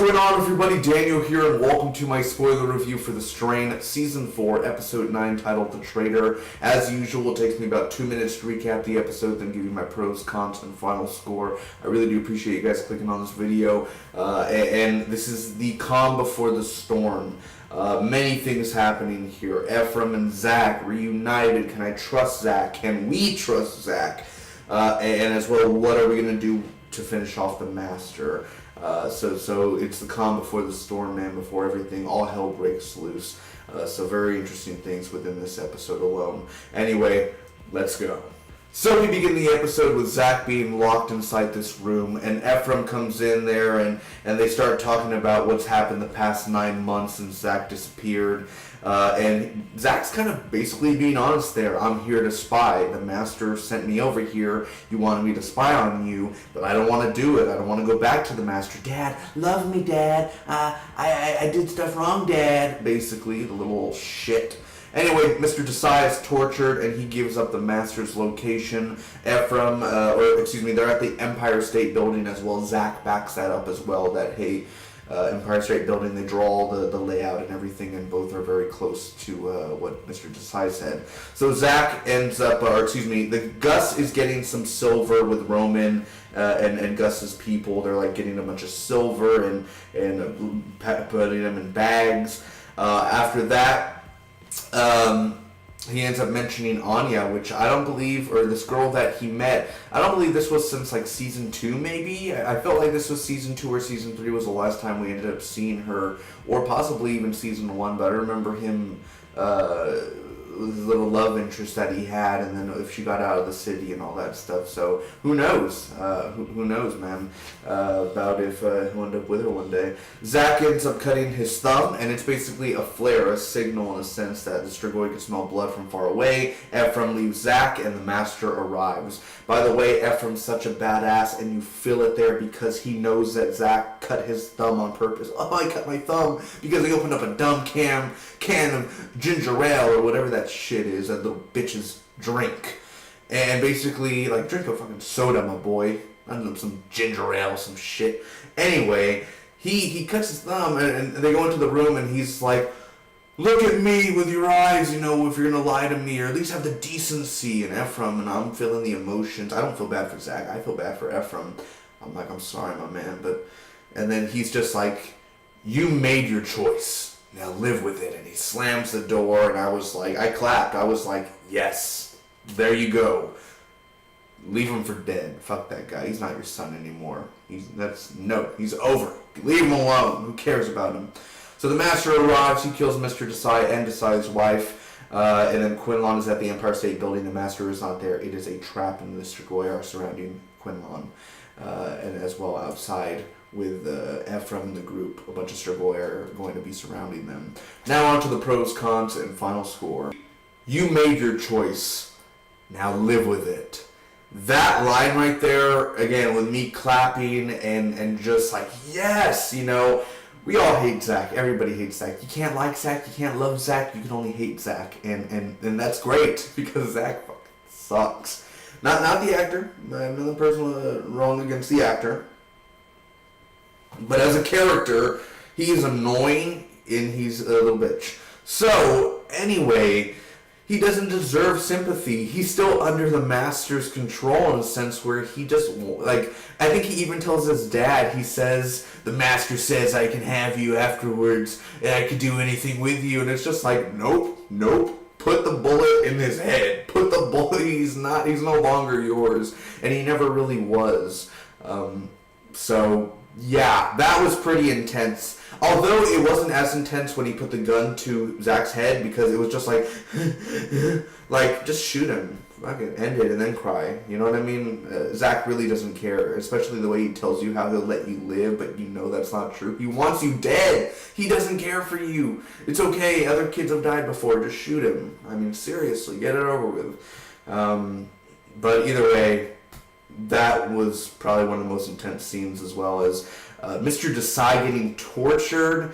going on, everybody? Daniel here, and welcome to my spoiler review for The Strain, Season 4, Episode 9, titled The Traitor. As usual, it takes me about 2 minutes to recap the episode, then give you my pros, cons, and final score. I really do appreciate you guys clicking on this video, and this is the calm before the storm. Many things happening here. Ephraim and Zach reunited. Can I trust Zach? Can we trust Zach? And as well, what are we going to do to finish off the Master? So it's the calm before the storm, man, before everything, all hell breaks loose. So very interesting things within this episode alone. Anyway, let's go. So we begin the episode with Zach being locked inside this room, and Ephraim comes in there, and they start talking about what's happened the past 9 months since Zach disappeared. And Zach's kind of basically being honest there. I'm here to spy. The Master sent me over here. You wanted me to spy on you, but I don't want to do it. I don't want to go back to the Master. Dad, love me, Dad. I did stuff wrong, Dad. Basically, the little shit. Anyway, Mr. Desai is tortured, and he gives up the Master's location. Ephraim, they're at the Empire State Building as well. Zach backs that up as well, that, hey, Empire State Building, they draw all the layout and everything, and both are very close to what Mr. Desai said. So Zach ends up, Gus is getting some silver with Roman and Gus's people. They're like getting a bunch of silver and putting them in bags. After that, he ends up mentioning Anya, which I don't believe, or this girl that he met, I don't believe this was since like season 2 maybe. I felt like this was season 2 or season 3 was the last time we ended up seeing her, or possibly even season 1, but I remember him, his little love interest that he had, and then if she got out of the city and all that stuff. So who knows? Who knows, man? About if he'll end up with her one day. Zach ends up cutting his thumb, and it's basically a flare, a signal in a sense that the Strigoi can smell blood from far away. Ephraim leaves Zach, and the Master arrives. By the way, Ephraim's such a badass, and you feel it there because he knows that Zach cut his thumb on purpose. Oh, I cut my thumb because he opened up a dumb can of ginger ale or whatever that shit is that little bitches drink. And basically, like, drink a fucking soda, my boy. I don't know, some ginger ale, some shit. Anyway, he cuts his thumb, and they go into the room, and he's like, look at me with your eyes, you know, if you're gonna lie to me, or at least have the decency. And Ephraim, and I'm feeling the emotions. I don't feel bad for Zach. I feel bad for Ephraim. I'm like, I'm sorry, my man. And then he's just like, you made your choice. Now live with it. And he slams the door, and I was like, I clapped. I was like, yes, there you go. Leave him for dead. Fuck that guy. He's not your son anymore. He's over. Leave him alone. Who cares about him? So the Master arrives. He kills Mr. Desai and Desai's wife. And then Quinlan is at the Empire State Building. The Master is not there. It is a trap, and the Strigoi are surrounding Quinlan. And as well outside with Ephraim and the group. A bunch of Strigoi are going to be surrounding them. Now on to the pros, cons, and final score. You made your choice. Now live with it. That line right there, again, with me clapping and just like, yes, you know, we all hate Zach. Everybody hates Zach. You can't like Zach. You can't love Zach. You can only hate Zach. And that's great because Zach fucking sucks. Not the actor. Another person wrong against the actor. But as a character, he is annoying and he's a little bitch. So, anyway, he doesn't deserve sympathy. He's still under the Master's control in a sense where he just, like, I think he even tells his dad, he says, the Master says I can have you afterwards and I can do anything with you. And it's just like, nope. Put the bullet in his head. Put the bullet, he's no longer yours. And he never really was. So, yeah, that was pretty intense. Although it wasn't as intense when he put the gun to Zach's head, because it was just like, like, just shoot him. Fucking end it and then cry. You know what I mean? Zach really doesn't care, especially the way he tells you how he'll let you live, but you know that's not true. He wants you dead. He doesn't care for you. It's okay. Other kids have died before. Just shoot him. I mean, seriously, get it over with. But either way, that was probably one of the most intense scenes, as well as Mr. Desai getting tortured.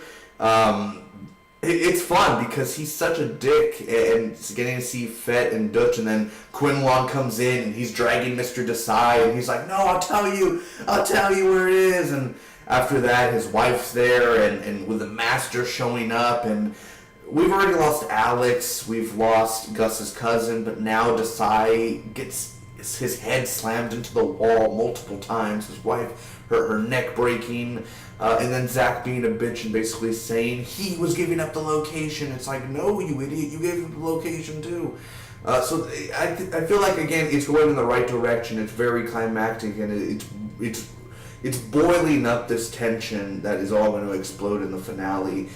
It's fun because he's such a dick, and getting to see Fett and Dutch, and then Quinlan comes in and he's dragging Mr. Desai, and he's like, no, I'll tell you where it is. And After that, his wife's there, and with the master showing up, and we've already lost Alex, we've lost Gus's cousin, but now Desai gets his head slammed into the wall multiple times, his wife, her neck breaking, and then Zach being a bitch and basically saying he was giving up the location. It's like, no, you idiot, you gave him the location too. So I feel like, again, it's going in the right direction. It's very climactic, and it's boiling up this tension that is all going to explode in the finale.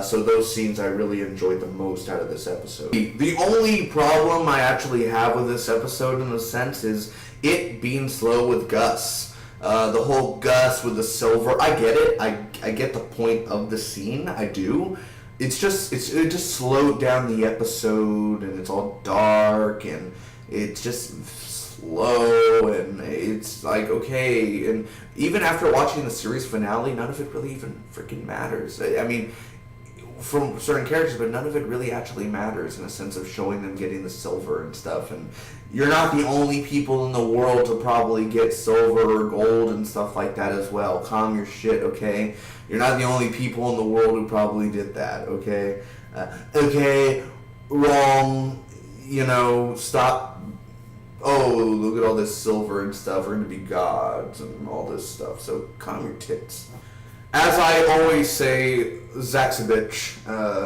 So those scenes I really enjoyed the most out of this episode. The only problem I actually have with this episode, in a sense, is it being slow with Gus. The whole Gus with the silver, I get it. I get the point of the scene. I do. It just slowed down the episode, and it's all dark, and it's just slow, and it's like, okay. And even after watching the series finale, none of it really even freaking matters. I mean, from certain characters, but none of it really actually matters in a sense of showing them getting the silver and stuff. And you're not the only people in the world to probably get silver or gold and stuff like that as well. Calm your shit, okay? You're not the only people in the world who probably did that, okay? Okay, wrong, stop. Oh, look at all this silver and stuff. We're going to be gods and all this stuff. So calm your tits. As I always say, Zach's a bitch,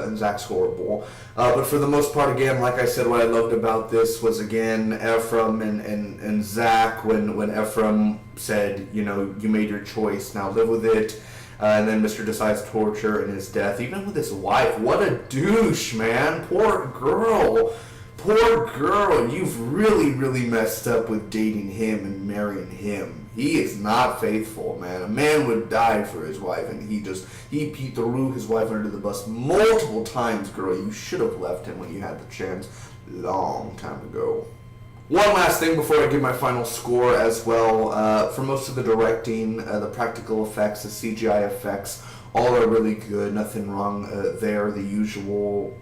and Zach's horrible. But for the most part, again, like I said, what I loved about this was, again, Ephraim and Zach, when Ephraim said, you made your choice, now live with it. And then Mr. Desai's torture and his death, even with his wife. What a douche, man. Poor girl. Poor girl. You've really, really messed up with dating him and marrying him. He is not faithful, man. A man would die for his wife, and he threw his wife under the bus multiple times, girl. You should have left him when you had the chance long time ago. One last thing before I give my final score as well. For most of the directing, the practical effects, the CGI effects, all are really good. Nothing wrong there. The usual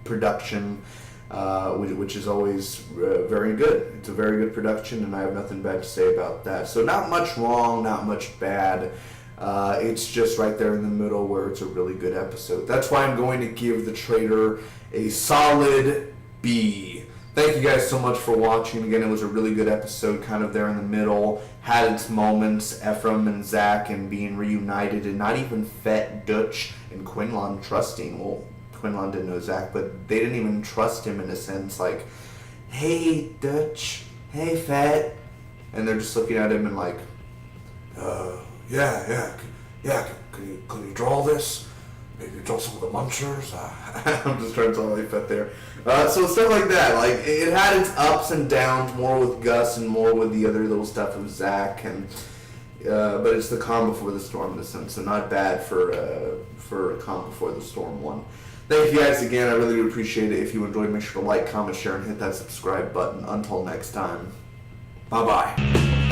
production, which is always very good. It's a very good production, and I have nothing bad to say about that. So not much wrong, not much bad. It's just right there in the middle where it's a really good episode. That's why I'm going to give The Traitor a solid B. Thank you guys so much for watching. Again, it was a really good episode, kind of there in the middle. Had its moments, Ephraim and Zach, and being reunited, and not even Fett, Dutch, and Quinlan trusting. Well, Quinlan didn't know Zach, but they didn't even trust him in a sense, like, hey, Dutch, hey, Fett. And they're just looking at him and like, yeah, can you draw this? Maybe draw some of the munchers? I'm just trying to tell Fett there. So stuff like that, like, it had its ups and downs, more with Gus and more with the other little stuff of Zach, and but it's the calm before the storm in a sense, so not bad for a calm before the storm one. Thank you guys again. I really do appreciate it. If you enjoyed, make sure to like, comment, share, and hit that subscribe button. Until next time, bye-bye.